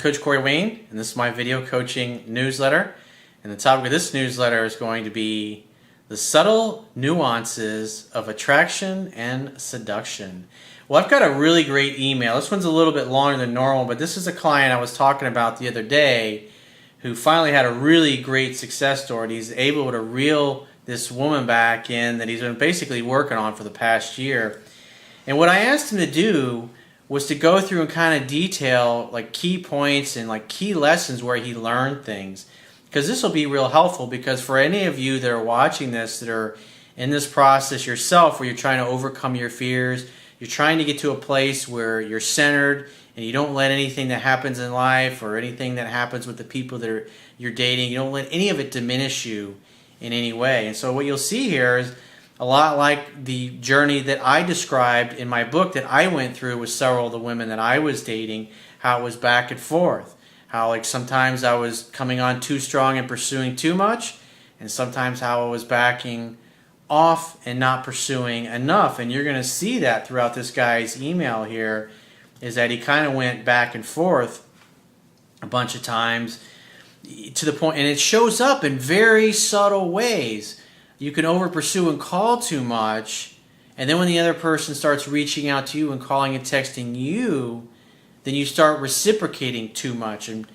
Coach Corey Wayne, and this is my video coaching newsletter. And the topic of this newsletter is going to be the subtle nuances of attraction and seduction. Well, I've got a really great email. This one's a little bit longer than normal, but this is a client I was talking about the other day who finally had a really great success story. And he's able to reel this woman back in that he's been basically working on for the past year. And what I asked him to do was to go through and kind of detail like key points and like key lessons where he learned things. Because this will be real helpful, because for any of you that are watching this, that are in this process yourself where you're trying to overcome your fears, you're trying to get to a place where you're centered and you don't let anything that happens in life or anything that happens with the people that you're dating, you don't let any of it diminish you in any way. And so what you'll see here is a lot like the journey that I described in my book that I went through with several of the women that I was dating, how it was back and forth. How like sometimes I was coming on too strong and pursuing too much, and sometimes how I was backing off and not pursuing enough. And you're going to see that throughout this guy's email here, is that he kind of went back and forth a bunch of times to the point, and it shows up in very subtle ways. You can over pursue and call too much, and then when the other person starts reaching out to you and calling and texting you, then you start reciprocating too much and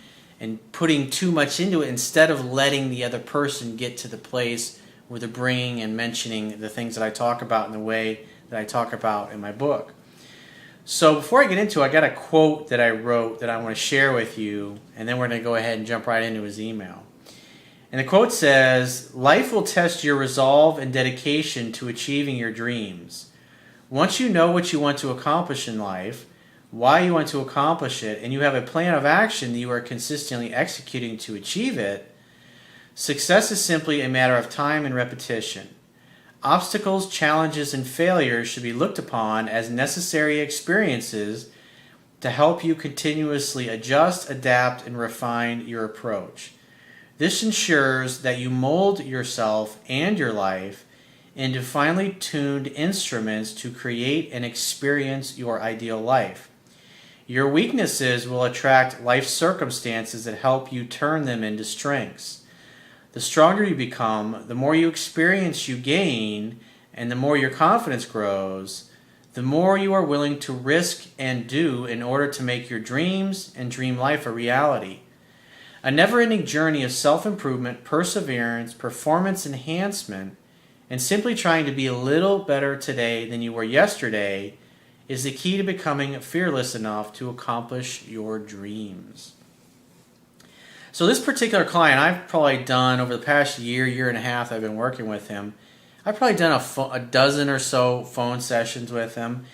putting too much into it instead of letting the other person get to the place where they're bringing and mentioning the things that I talk about in the way that I talk about in my book. So before I get into it, I got a quote that I wrote that I want to share with you, and then we're going to go ahead and jump right into his email. And the quote says, "Life will test your resolve and dedication to achieving your dreams. Once you know what you want to accomplish in life, why you want to accomplish it, and you have a plan of action that you are consistently executing to achieve it, success is simply a matter of time and repetition. Obstacles, challenges, and failures should be looked upon as necessary experiences to help you continuously adjust, adapt, and refine your approach. This ensures that you mold yourself and your life into finely tuned instruments to create and experience your ideal life. Your weaknesses will attract life circumstances that help you turn them into strengths. The stronger you become, the more experience you gain, and the more your confidence grows, the more you are willing to risk and do in order to make your dreams and dream life a reality. A never-ending journey of self-improvement, perseverance, performance enhancement, and simply trying to be a little better today than you were yesterday is the key to becoming fearless enough to accomplish your dreams." So this particular client, I've probably done over the past year and a half I've been working with him, I've probably done a dozen or so phone sessions with him.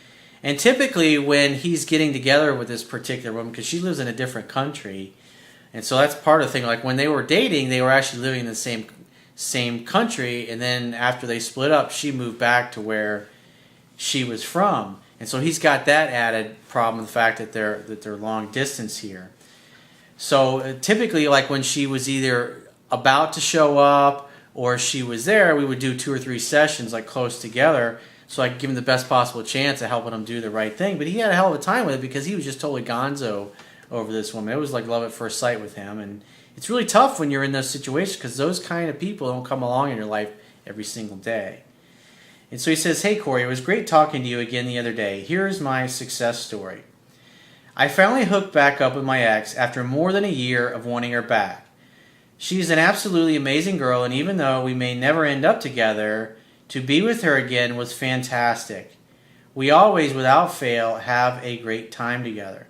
And typically when he's getting together with this particular woman, because she lives in a different country, and so that's part of the thing, like when they were dating, they were actually living in the same country, and then after they split up, she moved back to where she was from. And so he's got that added problem, the fact that they're long distance here. So typically, like when she was either about to show up or she was there, we would do 2 or 3 sessions like close together, so I could give him the best possible chance of helping him do the right thing. But he had a hell of a time with it because he was just totally gonzo over this woman. It was like love at first sight with him, and it's really tough when you're in those situations because those kind of people don't come along in your life every single day. And so he says, "Hey Corey, it was great talking to you again the other day. Here's my success story. I finally hooked back up with my ex after more than a year of wanting her back. She's an absolutely amazing girl, and even though we may never end up together, to be with her again was fantastic. We always, without fail, have a great time together.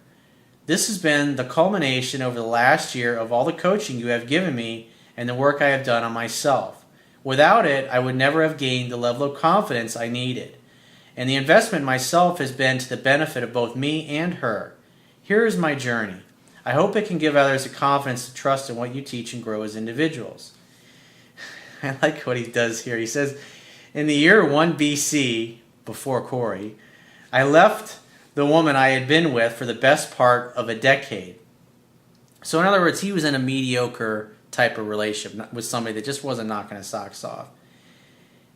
This has been the culmination over the last year of all the coaching you have given me and the work I have done on myself. Without it, I would never have gained the level of confidence I needed. And the investment in myself has been to the benefit of both me and her. Here is my journey. I hope it can give others the confidence to trust in what you teach and grow as individuals." I like what he does here. He says, "In the year 1 BC, before Corey, I left the woman I had been with for the best part of a decade." So in other words, he was in a mediocre type of relationship with somebody that just wasn't knocking his socks off.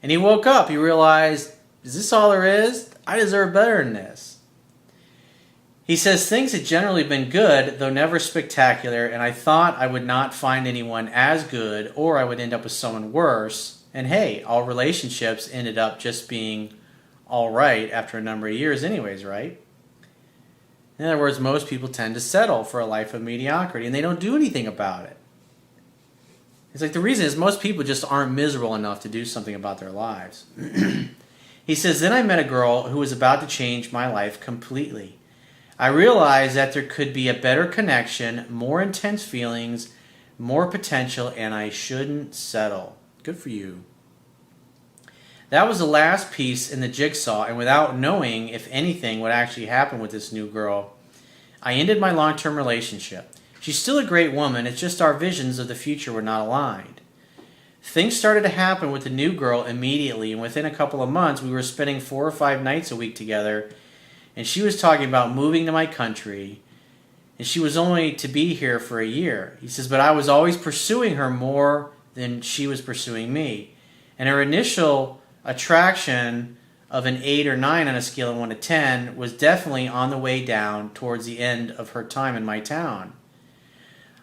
And he woke up, he realized, is this all there is? I deserve better than this. He says, things had generally been good, though never spectacular, and I thought I would not find anyone as good, or I would end up with someone worse. And hey, all relationships ended up just being all right after a number of years anyways, right? In other words, most people tend to settle for a life of mediocrity, and they don't do anything about it. It's like the reason is most people just aren't miserable enough to do something about their lives. He says, then I met a girl who was about to change my life completely. I realized that there could be a better connection, more intense feelings, more potential, and I shouldn't settle. Good for you. That was the last piece in the jigsaw, and without knowing if anything would actually happen with this new girl, I ended my long-term relationship. She's still a great woman, it's just our visions of the future were not aligned. Things started to happen with the new girl immediately, and within a couple of months, we were spending 4 or 5 nights a week together, and she was talking about moving to my country, and she was only to be here for a year. He says, but I was always pursuing her more than she was pursuing me. And her initial attraction of an 8 or 9 on a scale of 1 to 10 was definitely on the way down towards the end of her time in my town.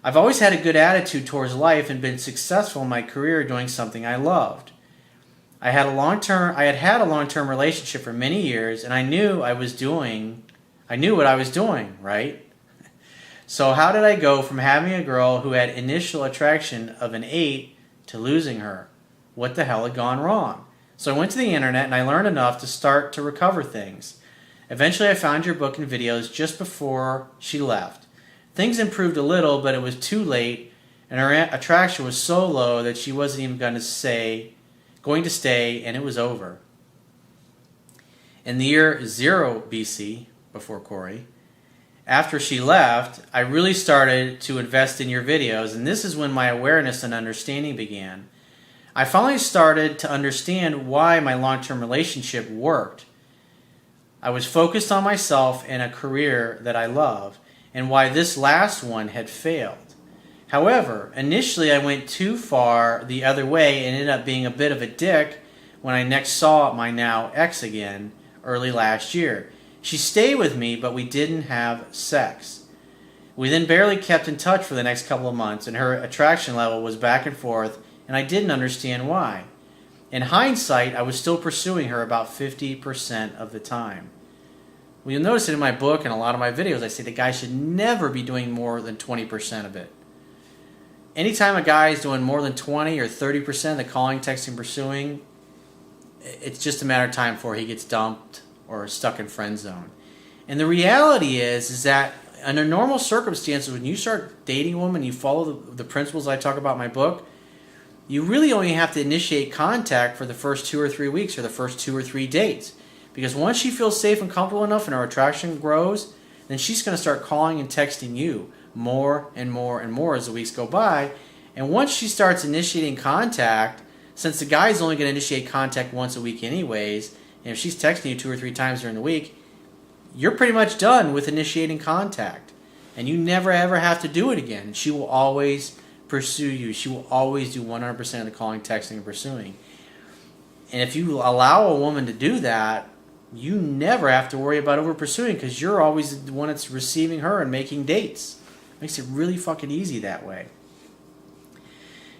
I've always had a good attitude towards life and been successful in my career doing something I loved. I had a long-term relationship for many years, and I knew what I was doing, right? So how did I go from having a girl who had initial attraction of an 8 to losing her? What the hell had gone wrong? So I went to the internet and I learned enough to start to recover things. Eventually I found your book and videos just before she left. Things improved a little, but it was too late, and her attraction was so low that she wasn't even going to stay, and it was over. In the year 0 BC, before Corey, after she left, I really started to invest in your videos, and this is when my awareness and understanding began. I finally started to understand why my long-term relationship worked. I was focused on myself and a career that I love, and why this last one had failed. However, initially I went too far the other way and ended up being a bit of a dick when I next saw my now ex again early last year. She stayed with me, but we didn't have sex. We then barely kept in touch for the next couple of months, and her attraction level was back and forth, and I didn't understand why. In hindsight, I was still pursuing her about 50% of the time. Well, you'll notice it in my book and a lot of my videos, I say the guy should never be doing more than 20% of it. Anytime a guy is doing more than 20 or 30% of the calling, texting, pursuing, it's just a matter of time before he gets dumped or stuck in friend zone. And the reality is that under normal circumstances, when you start dating a woman, you follow the principles I talk about in my book, you really only have to initiate contact for the first 2 or 3 weeks or the first 2 or 3 dates. Because once she feels safe and comfortable enough and her attraction grows, then she's going to start calling and texting you more and more and more as the weeks go by. And once she starts initiating contact, since the guy's only going to initiate contact once a week anyways, and if she's texting you 2 or 3 times during the week, you're pretty much done with initiating contact. And you never ever have to do it again. She will always pursue you. She will always do 100% of the calling, texting, and pursuing. And if you allow a woman to do that, you never have to worry about over pursuing because you're always the one that's receiving her and making dates. Makes it really fucking easy that way.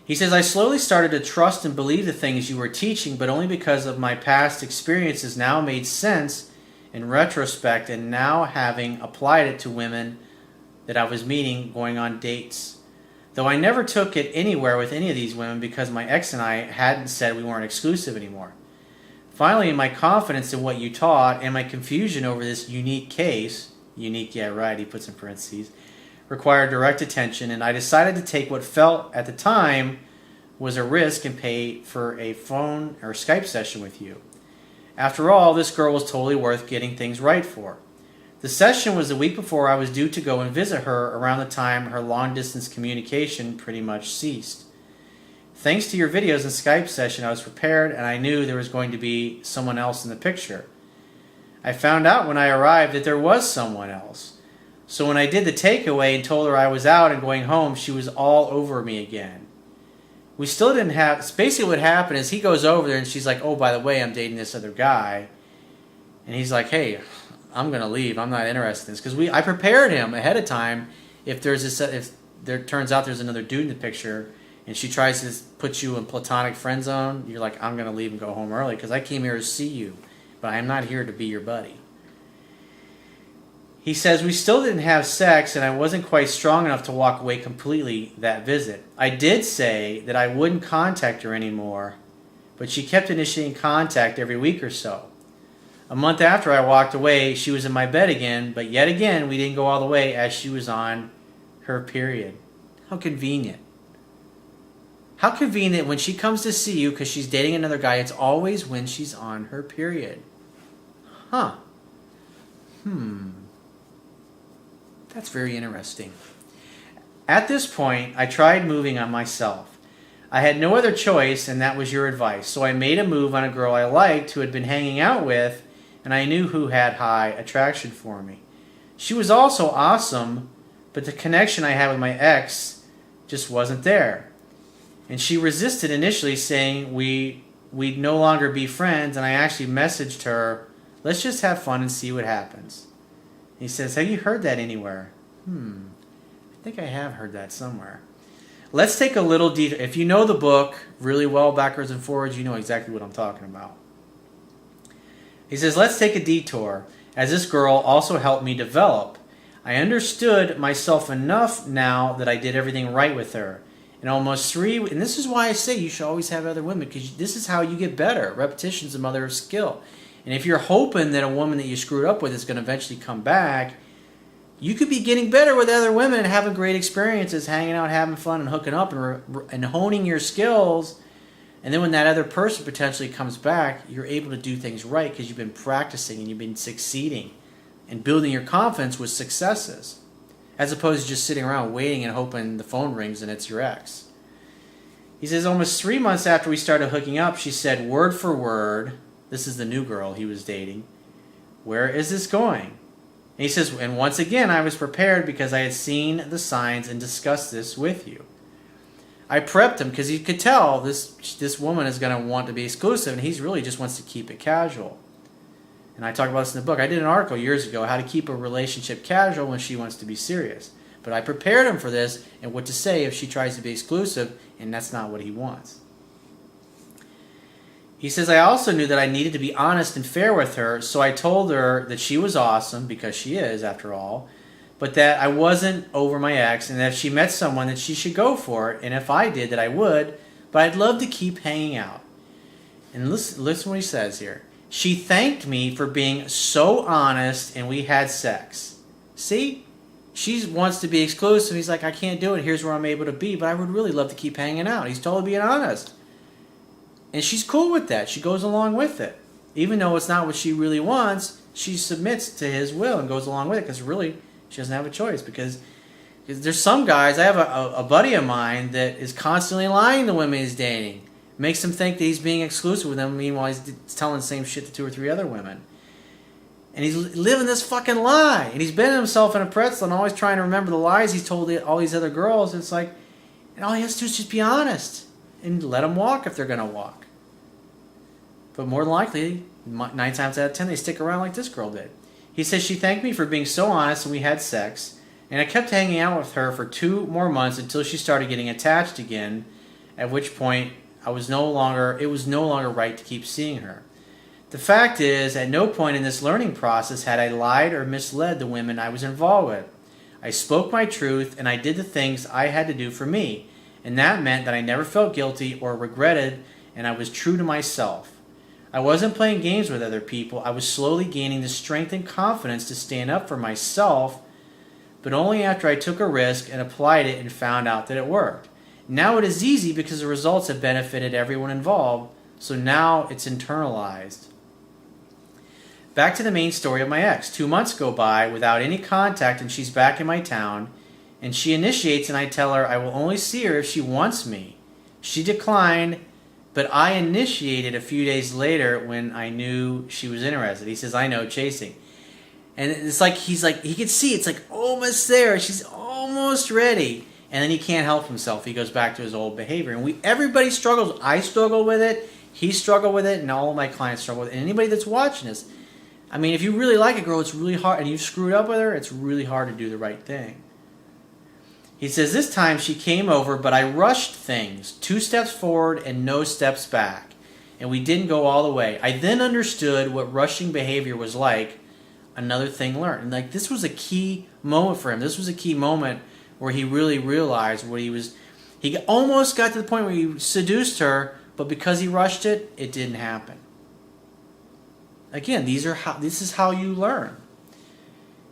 He says, I slowly started to trust and believe the things you were teaching, but only because of my past experiences now made sense in retrospect and now having applied it to women that I was meeting going on dates. Though I never took it anywhere with any of these women because my ex and I hadn't said we weren't exclusive anymore. Finally, my confidence in what you taught and my confusion over this unique case, unique, yeah, right, he puts in parentheses, required direct attention, and I decided to take what felt at the time was a risk and pay for a phone or Skype session with you. After all, this girl was totally worth getting things right for. The session was the week before I was due to go and visit her around the time her long-distance communication pretty much ceased. Thanks to your videos and Skype session, I was prepared and I knew there was going to be someone else in the picture. I found out when I arrived that there was someone else. So when I did the takeaway and told her I was out and going home, she was all over me again. We still didn't have... Basically what happened is he goes over there and she's like, oh, by the way, I'm dating this other guy. And he's like, hey, I'm going to leave. I'm not interested in this. Because I prepared him ahead of time. If there turns out there's another dude in the picture and she tries to put you in platonic friend zone, you're like, I'm going to leave and go home early because I came here to see you. But I'm not here to be your buddy. He says, we still didn't have sex and I wasn't quite strong enough to walk away completely that visit. I did say that I wouldn't contact her anymore, but she kept initiating contact every week or so. A month after I walked away, she was in my bed again, but yet again, we didn't go all the way as she was on her period. How convenient. How convenient when she comes to see you because she's dating another guy, it's always when she's on her period. Huh. That's very interesting. At this point, I tried moving on myself. I had no other choice, and that was your advice. So I made a move on a girl I liked who had been hanging out with, and I knew who had high attraction for me. She was also awesome, but the connection I had with my ex just wasn't there. And she resisted initially, saying we'd no longer be friends, and I actually messaged her, let's just have fun and see what happens. He says, have you heard that anywhere? I think I have heard that somewhere. Let's take a little detour. If you know the book really well, backwards and forwards, you know exactly what I'm talking about. He says, let's take a detour, as this girl also helped me develop. I understood myself enough now that I did everything right with her. And and this is why I say you should always have other women, because this is how you get better. Repetition's the mother of skill. And if you're hoping that a woman that you screwed up with is going to eventually come back, you could be getting better with other women and having great experiences, hanging out, having fun, and hooking up, and honing your skills. And then when that other person potentially comes back, you're able to do things right because you've been practicing and you've been succeeding and building your confidence with successes, as opposed to just sitting around waiting and hoping the phone rings and it's your ex. He says, almost 3 months after we started hooking up, she said word for word, this is the new girl he was dating, where is this going? And he says, and once again, I was prepared because I had seen the signs and discussed this with you. I prepped him because he could tell this woman is going to want to be exclusive, and he really just wants to keep it casual. And I talk about this in the book. I did an article years ago, how to keep a relationship casual when she wants to be serious. But I prepared him for this and what to say if she tries to be exclusive, and that's not what he wants. He says, I also knew that I needed to be honest and fair with her, so I told her that she was awesome, because she is, after all, but that I wasn't over my ex, and that if she met someone, that she should go for it, and if I did, that I would, but I'd love to keep hanging out. And listen what he says here. She thanked me for being so honest, and we had sex. See? She wants to be exclusive. He's like, I can't do it. Here's where I'm able to be, but I would really love to keep hanging out. He's totally being honest. And she's cool with that. She goes along with it. Even though it's not what she really wants, she submits to his will and goes along with it because really she doesn't have a choice. Because there's some guys, I have a buddy of mine that is constantly lying to women he's dating. Makes him think that he's being exclusive with them, meanwhile he's telling the same shit to 2 or 3 other women. And he's living this fucking lie. And he's bending himself in a pretzel and always trying to remember the lies he's told all these other girls. And it's like, and all he has to do is just be honest. And let them walk if they're going to walk. But more than likely, 9 times out of 10, they stick around like this girl did. He says, she thanked me for being so honest and we had sex. And I kept hanging out with her for 2 more months until she started getting attached again. At which point, it was no longer right to keep seeing her. The fact is, at no point in this learning process had I lied or misled the women I was involved with. I spoke my truth and I did the things I had to do for me. And that meant that I never felt guilty or regretted, and I was true to myself. I wasn't playing games with other people. I was slowly gaining the strength and confidence to stand up for myself, but only after I took a risk and applied it and found out that it worked. Now it is easy because the results have benefited everyone involved, so now it's internalized. Back to the main story of my ex. 2 months go by without any contact and she's back in my town, and she initiates and I tell her I will only see her if she wants me. She declined, but I initiated a few days later when I knew she was interested. He says, I know, chasing. And it's like, he could see, it's like almost there. She's almost ready. And then he can't help himself. He goes back to his old behavior. And everybody struggles. I struggle with it. He struggled with it. And all of my clients struggle with it. And anybody that's watching this, I mean, if you really like a girl, it's really hard, and you've screwed up with her, it's really hard to do the right thing. He says, this time she came over, but I rushed things, 2 steps forward and no steps back, and we didn't go all the way. I then understood what rushing behavior was like, another thing learned. And like, this was a key moment for him. This was a key moment where he really realized what he almost got to the point where he seduced her, but because he rushed it, it didn't happen. Again, this is how you learn.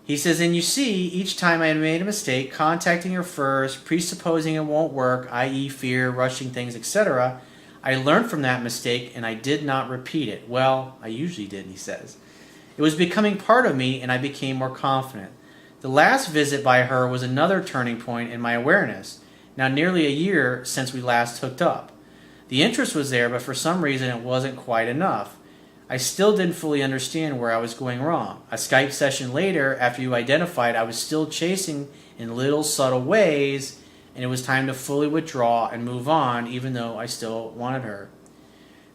He says, and you see, each time I made a mistake, contacting her first, presupposing it won't work, i.e. fear, rushing things, etc., I learned from that mistake and I did not repeat it. Well, I usually did, he says. It was becoming part of me and I became more confident. The last visit by her was another turning point in my awareness. Now nearly a year since we last hooked up. The interest was there, but for some reason it wasn't quite enough. I still didn't fully understand where I was going wrong. A Skype session later, after you identified I was still chasing in little subtle ways, and it was time to fully withdraw and move on, even though I still wanted her.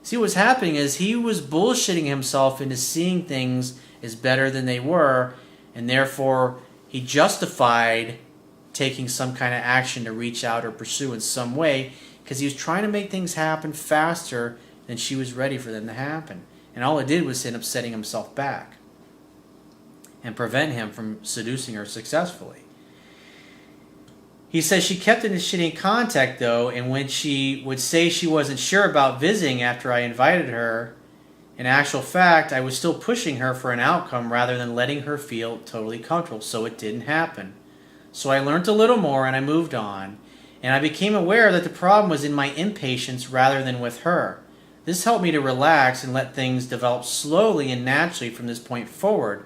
See, what's happening is he was bullshitting himself into seeing things as better than they were, and therefore he justified taking some kind of action to reach out or pursue in some way, because he was trying to make things happen faster than she was ready for them to happen. And all it did was end up setting himself back and prevent him from seducing her successfully. He says she kept initiating contact, though, and when she would say she wasn't sure about visiting after I invited her, in actual fact, I was still pushing her for an outcome rather than letting her feel totally comfortable, so it didn't happen. So I learned a little more and I moved on, and I became aware that the problem was in my impatience rather than with her. This helped me to relax and let things develop slowly and naturally from this point forward.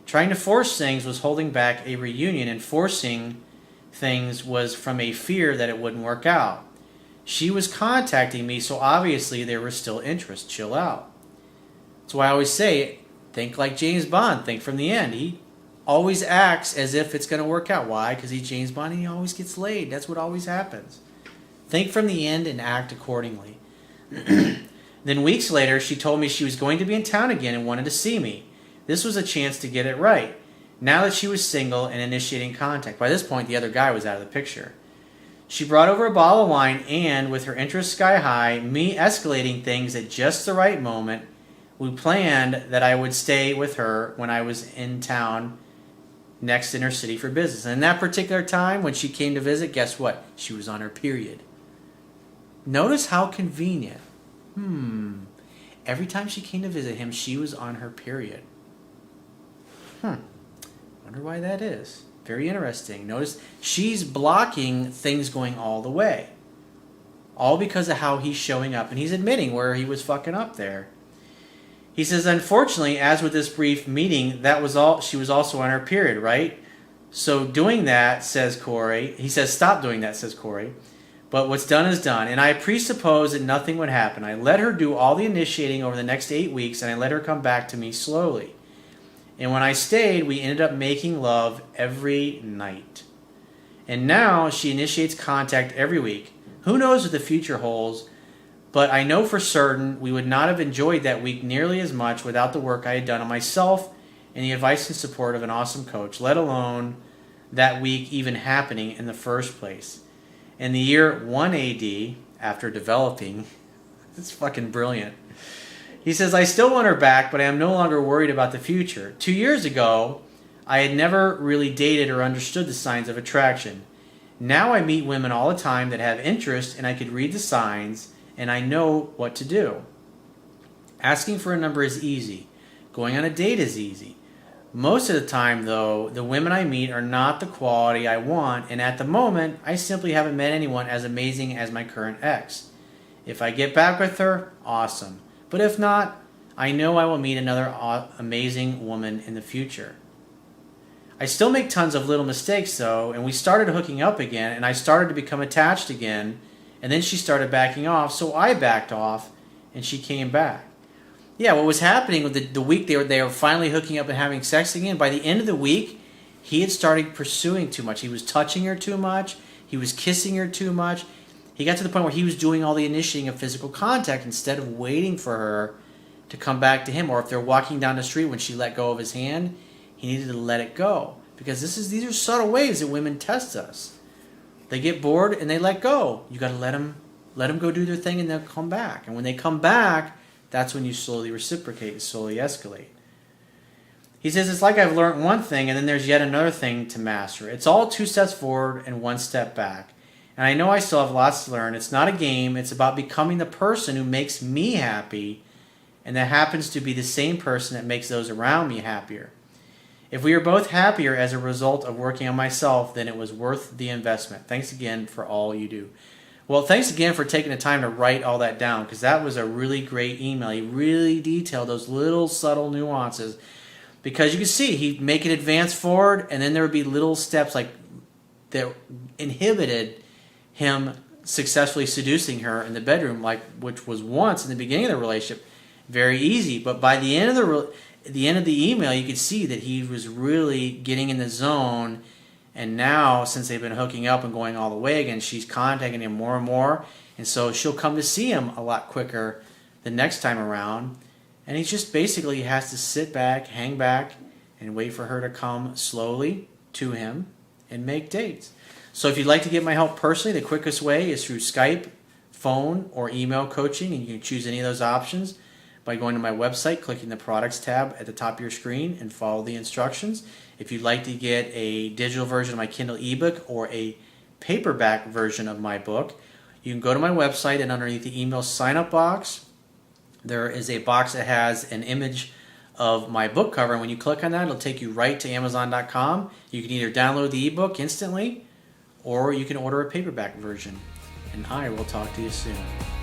Trying to force things was holding back a reunion, and forcing things was from a fear that it wouldn't work out. She was contacting me, so obviously there was still interest. Chill out. That's why I always say, think like James Bond. Think from the end. He always acts as if it's going to work out. Why? Because he's James Bond and he always gets laid. That's what always happens. Think from the end and act accordingly. Then weeks later, she told me she was going to be in town again and wanted to see me. This was a chance to get it right, now that she was single and initiating contact. By this point, the other guy was out of the picture. She brought over a bottle of wine and, with her interest sky high, me escalating things at just the right moment, we planned that I would stay with her when I was in town next in her city for business. And that particular time, when she came to visit, guess what? She was on her period. Notice how convenient. Every time she came to visit him, she was on her period. Wonder why that is. Very interesting. Notice she's blocking things going all the way. All because of how he's showing up. And he's admitting where he was fucking up there. He says, unfortunately, as with this brief meeting, that was all. She was also on her period, right? So doing that, says Corey. He says, stop doing that, says Corey. But what's done is done, and I presupposed that nothing would happen. I let her do all the initiating over the next 8 weeks, and I let her come back to me slowly. And when I stayed, we ended up making love every night. And now she initiates contact every week. Who knows what the future holds, but I know for certain we would not have enjoyed that week nearly as much without the work I had done on myself and the advice and support of an awesome coach, let alone that week even happening in the first place. In the year 1 AD, after developing, it's fucking brilliant. He says, I still want her back, but I am no longer worried about the future. 2 years ago, I had never really dated or understood the signs of attraction. Now I meet women all the time that have interest, and I could read the signs, and I know what to do. Asking for a number is easy. Going on a date is easy. Most of the time, though, the women I meet are not the quality I want, and at the moment, I simply haven't met anyone as amazing as my current ex. If I get back with her, awesome. But if not, I know I will meet another amazing woman in the future. I still make tons of little mistakes, though, and we started hooking up again, and I started to become attached again, and then she started backing off, so I backed off, and she came back. Yeah, what was happening with the week they were finally hooking up and having sex again, by the end of the week, he had started pursuing too much. He was touching her too much. He was kissing her too much. He got to the point where he was doing all the initiating of physical contact instead of waiting for her to come back to him. Or if they're walking down the street, when she let go of his hand, he needed to let it go. Because these are subtle ways that women test us. They get bored and they let go. You got to let them go do their thing, and they'll come back. And when they come back, that's when you slowly reciprocate and slowly escalate. He says, it's like I've learned one thing and then there's yet another thing to master. It's all 2 steps forward and 1 step back. And I know I still have lots to learn. It's not a game. It's about becoming the person who makes me happy, and that happens to be the same person that makes those around me happier. If we are both happier as a result of working on myself, then it was worth the investment. Thanks again for all you do. Well, thanks again for taking the time to write all that down, because that was a really great email. He really detailed those little subtle nuances, because you can see he'd make an advance forward, and then there would be little steps like that inhibited him successfully seducing her in the bedroom, which was once in the beginning of the relationship very easy. But by the end of the email, you could see that he was really getting in the zone. And now, since they've been hooking up and going all the way again, she's contacting him more and more. And so she'll come to see him a lot quicker the next time around. And he just basically has to sit back, hang back, and wait for her to come slowly to him and make dates. So if you'd like to get my help personally, the quickest way is through Skype, phone, or email coaching. And you can choose any of those options by going to my website, clicking the products tab at the top of your screen, and follow the instructions. If you'd like to get a digital version of my Kindle ebook or a paperback version of my book, you can go to my website, and underneath the email sign-up box, there is a box that has an image of my book cover. And when you click on that, it'll take you right to Amazon.com. You can either download the ebook instantly, or you can order a paperback version. And I will talk to you soon.